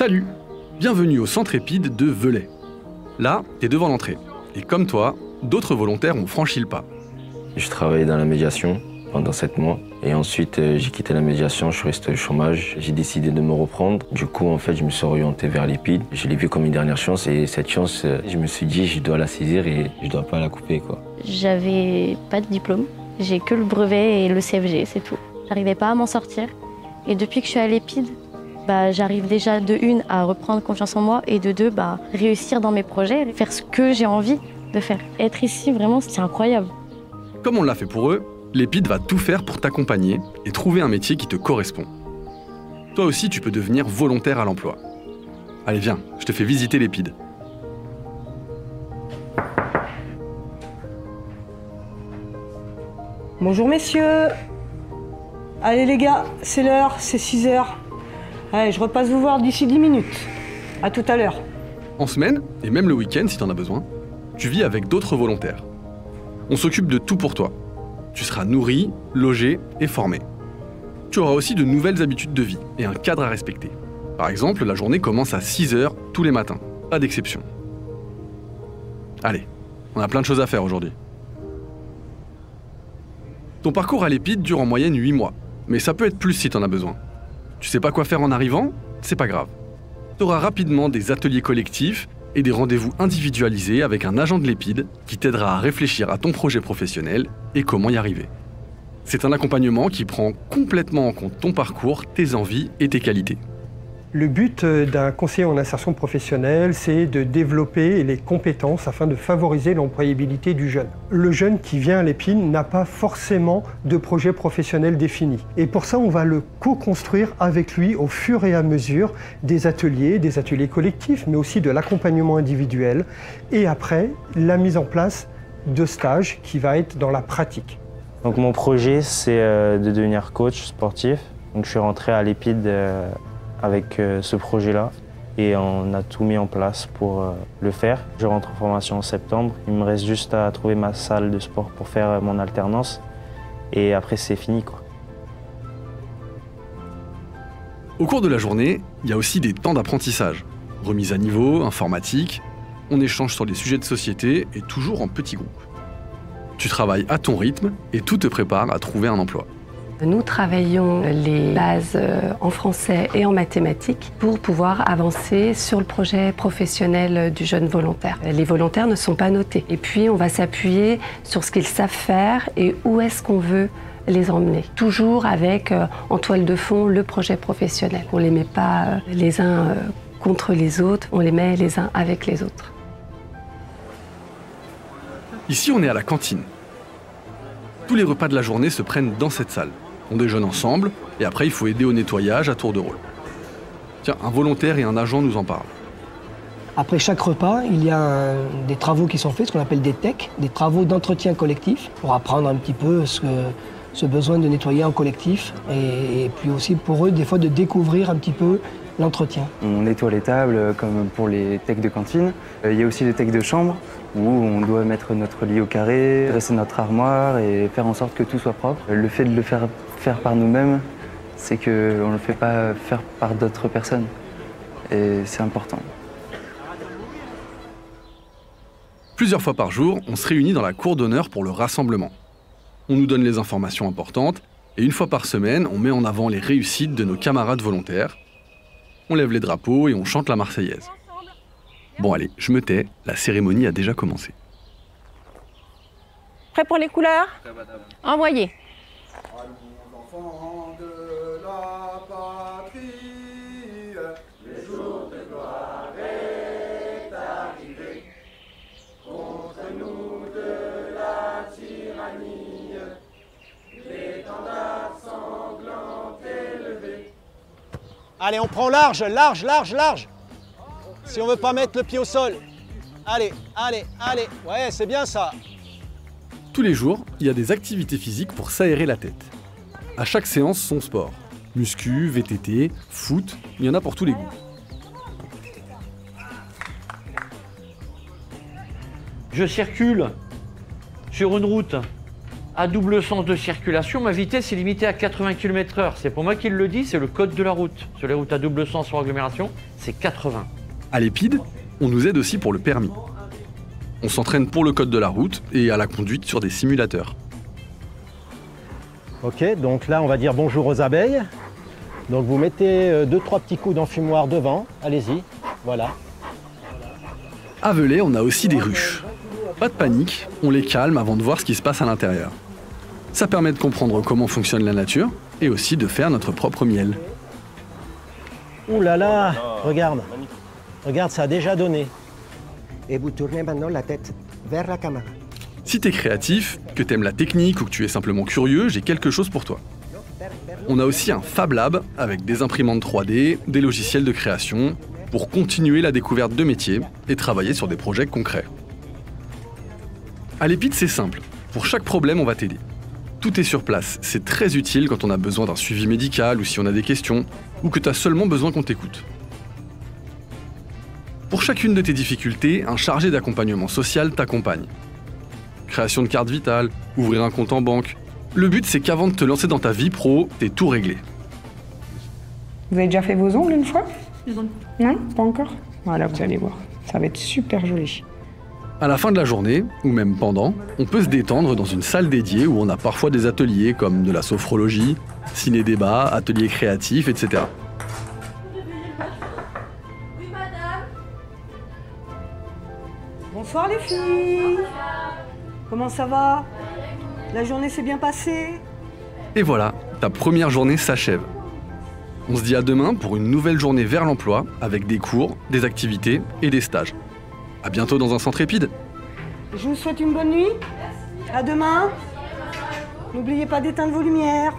Salut! Bienvenue au centre épide de Velay. Là, t'es devant l'entrée. Et comme toi, d'autres volontaires ont franchi le pas. Je travaillais dans la médiation pendant 7 mois. Et ensuite, j'ai quitté la médiation, je suis resté au chômage. J'ai décidé de me reprendre. Du coup, en fait, je me suis orienté vers l'épide. Je l'ai vu comme une dernière chance. Et cette chance, je me suis dit, je dois la saisir et je dois pas la couper, quoi. J'avais pas de diplôme. J'ai que le brevet et le CFG, c'est tout. J'arrivais pas à m'en sortir. Et depuis que je suis à l'épide, j'arrive déjà de une à reprendre confiance en moi et de deux, réussir dans mes projets, faire ce que j'ai envie de faire. Être ici, vraiment, c'est incroyable. Comme on l'a fait pour eux, l'épide va tout faire pour t'accompagner et trouver un métier qui te correspond. Toi aussi, tu peux devenir volontaire à l'emploi. Allez, viens, je te fais visiter l'épide. Bonjour messieurs. Allez les gars, c'est l'heure, c'est 6 h. Allez, je repasse vous voir d'ici 10 minutes. À tout à l'heure. En semaine, et même le week-end si t'en as besoin, tu vis avec d'autres volontaires. On s'occupe de tout pour toi. Tu seras nourri, logé et formé. Tu auras aussi de nouvelles habitudes de vie et un cadre à respecter. Par exemple, la journée commence à 6 h tous les matins, pas d'exception. Allez, on a plein de choses à faire aujourd'hui. Ton parcours à l'épide dure en moyenne 8 mois, mais ça peut être plus si t'en as besoin. Tu sais pas quoi faire en arrivant? C'est pas grave. Tu auras rapidement des ateliers collectifs et des rendez-vous individualisés avec un agent de l'épide qui t'aidera à réfléchir à ton projet professionnel et comment y arriver. C'est un accompagnement qui prend complètement en compte ton parcours, tes envies et tes qualités. Le but d'un conseiller en insertion professionnelle, c'est de développer les compétences afin de favoriser l'employabilité du jeune. Le jeune qui vient à l'épide n'a pas forcément de projet professionnel défini. Et pour ça, on va le co-construire avec lui au fur et à mesure des ateliers collectifs, mais aussi de l'accompagnement individuel. Et après, la mise en place de stages qui va être dans la pratique. Donc mon projet, c'est de devenir coach sportif. Donc je suis rentré à l'épide avec ce projet-là et on a tout mis en place pour le faire. Je rentre en formation en septembre. Il me reste juste à trouver ma salle de sport pour faire mon alternance et après c'est fini, quoi. Au cours de la journée, il y a aussi des temps d'apprentissage. Remise à niveau, informatique, on échange sur des sujets de société et toujours en petits groupes. Tu travailles à ton rythme et tout te prépare à trouver un emploi. Nous travaillons les bases en français et en mathématiques pour pouvoir avancer sur le projet professionnel du jeune volontaire. Les volontaires ne sont pas notés. Et puis, on va s'appuyer sur ce qu'ils savent faire et où est-ce qu'on veut les emmener. Toujours avec en toile de fond le projet professionnel. On ne les met pas les uns contre les autres, on les met les uns avec les autres. Ici, on est à la cantine. Tous les repas de la journée se prennent dans cette salle. On déjeune ensemble et après il faut aider au nettoyage à tour de rôle. Tiens, un volontaire et un agent nous en parlent. Après chaque repas, il y a des travaux qui sont faits, ce qu'on appelle des TEC, des travaux d'entretien collectif, pour apprendre un petit peu ce besoin de nettoyer en collectif et puis aussi pour eux, des fois, de découvrir un petit peu l'entretien. On nettoie les tables comme pour les TEC de cantine. Il y a aussi les TEC de chambre où on doit mettre notre lit au carré, dresser notre armoire et faire en sorte que tout soit propre. Le fait de le faire par nous-mêmes, c'est qu'on ne le fait pas faire par d'autres personnes. Et c'est important. Plusieurs fois par jour, on se réunit dans la cour d'honneur pour le rassemblement. On nous donne les informations importantes et une fois par semaine, on met en avant les réussites de nos camarades volontaires. On lève les drapeaux et on chante la Marseillaise. Bon allez, je me tais, la cérémonie a déjà commencé. Prêt pour les couleurs? Envoyez. Allez, on prend large, large, large, large. Si on veut pas mettre le pied au sol. Allez, allez, allez. Ouais, c'est bien ça. Tous les jours, il y a des activités physiques pour s'aérer la tête. À chaque séance, son sport. Muscu, VTT, foot, il y en a pour tous les goûts. Je circule sur une route à double sens de circulation, ma vitesse est limitée à 80 km/h. C'est pour moi qu'il le dit, c'est le code de la route. Sur les routes à double sens sur agglomération, c'est 80. À l'EPID, on nous aide aussi pour le permis. On s'entraîne pour le code de la route et à la conduite sur des simulateurs. Ok, donc là on va dire bonjour aux abeilles. Donc vous mettez 2-3 petits coups d'enfumoir devant, allez-y, voilà. À Velay, on a aussi des ruches. Pas de panique, on les calme avant de voir ce qui se passe à l'intérieur. Ça permet de comprendre comment fonctionne la nature et aussi de faire notre propre miel. Ouh là là, regarde, regarde, ça a déjà donné. Et vous tournez maintenant la tête vers la caméra. Si t'es créatif, que t'aimes la technique ou que tu es simplement curieux, j'ai quelque chose pour toi. On a aussi un Fab Lab avec des imprimantes 3D, des logiciels de création, pour continuer la découverte de métiers et travailler sur des projets concrets. À l'EPID, c'est simple. Pour chaque problème, on va t'aider. Tout est sur place. C'est très utile quand on a besoin d'un suivi médical ou si on a des questions, ou que tu as seulement besoin qu'on t'écoute. Pour chacune de tes difficultés, un chargé d'accompagnement social t'accompagne. Création de carte vitale, ouvrir un compte en banque. Le but, c'est qu'avant de te lancer dans ta vie pro, t'aies tout réglé. Vous avez déjà fait vos ongles une fois? Non, pas encore? Voilà, vous allez voir. Ça va être super joli. À la fin de la journée, ou même pendant, on peut se détendre dans une salle dédiée où on a parfois des ateliers comme de la sophrologie, ciné-débat, ateliers créatifs, etc. Bonsoir les filles. Comment ça va? La journée s'est bien passée? Et voilà, ta première journée s'achève. On se dit à demain pour une nouvelle journée vers l'emploi avec des cours, des activités et des stages. À bientôt dans un centre EPID. Je vous souhaite une bonne nuit. À demain. N'oubliez pas d'éteindre vos lumières.